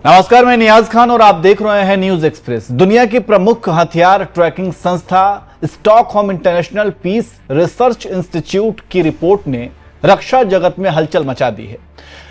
नमस्कार, मैं नियाज खान और आप देख रहे हैं न्यूज एक्सप्रेस। दुनिया की प्रमुख हथियार ट्रैकिंग संस्था Stockholm International Peace Research Institute की रिपोर्ट ने रक्षा जगत में हलचल मचा दी है।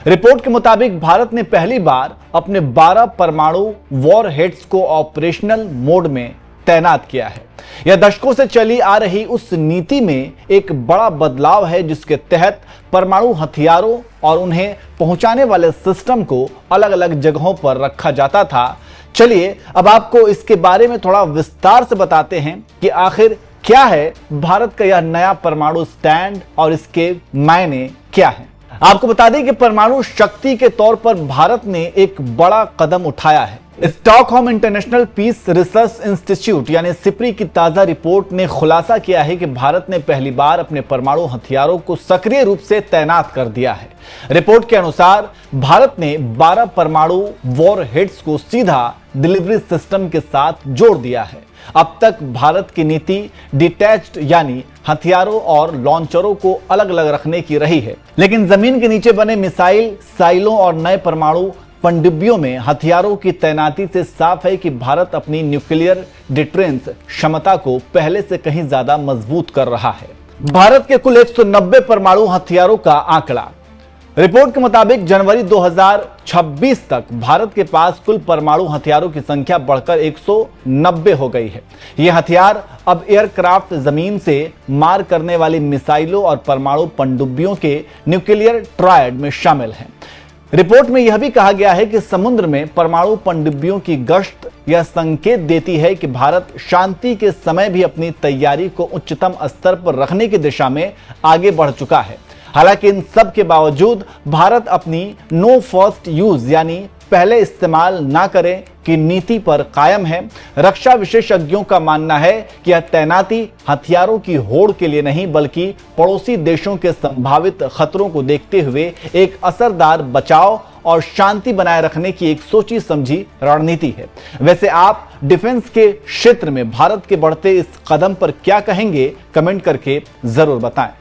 रिपोर्ट के मुताबिक भारत ने पहली बार अपने 12 परमाणु वॉरहेड्स को ऑपरेशनल मोड में तैनात किया है। यह दशकों से चली आ रही उस नीति में एक बड़ा बदलाव है जिसके तहत परमाणु हथियारों और उन्हें पहुंचाने वाले सिस्टम को अलग अलग जगहों पर रखा जाता था। चलिए अब आपको इसके बारे में थोड़ा विस्तार से बताते हैं कि आखिर क्या है भारत का यह नया परमाणु स्टैंड और इसके मायने क्या हैं। आपको बता दें कि परमाणु शक्ति के तौर पर भारत ने एक बड़ा कदम उठाया है। Stockholm International Peace Research Institute यानी सिप्री की ताजा रिपोर्ट ने खुलासा किया है कि भारत ने पहली बार अपने परमाणु हथियारों को सक्रिय रूप से तैनात कर दिया है। रिपोर्ट के अनुसार भारत ने 12 परमाणु वॉरहेड्स को सीधा डिलीवरी सिस्टम के साथ जोड़ दिया है। अब तक भारत की नीति डिटैच्ड यानी हथियारों और लॉन्चरों को अलग अलग रखने की रही है, लेकिन जमीन के नीचे बने मिसाइल साइलों और नए परमाणु पनडुब्बियों में हथियारों की तैनाती से साफ है कि भारत अपनी न्यूक्लियर डिटरेंस क्षमता को पहले से कहीं ज्यादा मजबूत कर रहा है। भारत के कुल 190 परमाणु हथियारों का आंकड़ा। रिपोर्ट के मुताबिक जनवरी 2026 तक भारत के पास कुल परमाणु हथियारों की संख्या बढ़कर 190 हो गई है। ये हथियार अब एयरक्राफ्ट, जमीन से मार करने वाली मिसाइलों और परमाणु पनडुब्बियों के न्यूक्लियर ट्रायड में शामिल हैं। रिपोर्ट में यह भी कहा गया है कि समुद्र में परमाणु पनडुब्बियों की गश्त यह संकेत देती है कि भारत शांति के समय भी अपनी तैयारी को उच्चतम स्तर पर रखने की दिशा में आगे बढ़ चुका है। हालांकि इन सब के बावजूद भारत अपनी नो फर्स्ट यूज यानी पहले इस्तेमाल ना करें की नीति पर कायम है। रक्षा विशेषज्ञों का मानना है कि यह तैनाती हथियारों की होड़ के लिए नहीं बल्कि पड़ोसी देशों के संभावित खतरों को देखते हुए एक असरदार बचाव और शांति बनाए रखने की एक सोची समझी रणनीति है। वैसे आप डिफेंस के क्षेत्र में भारत के बढ़ते इस कदम पर क्या कहेंगे, कमेंट करके जरूर बताएं।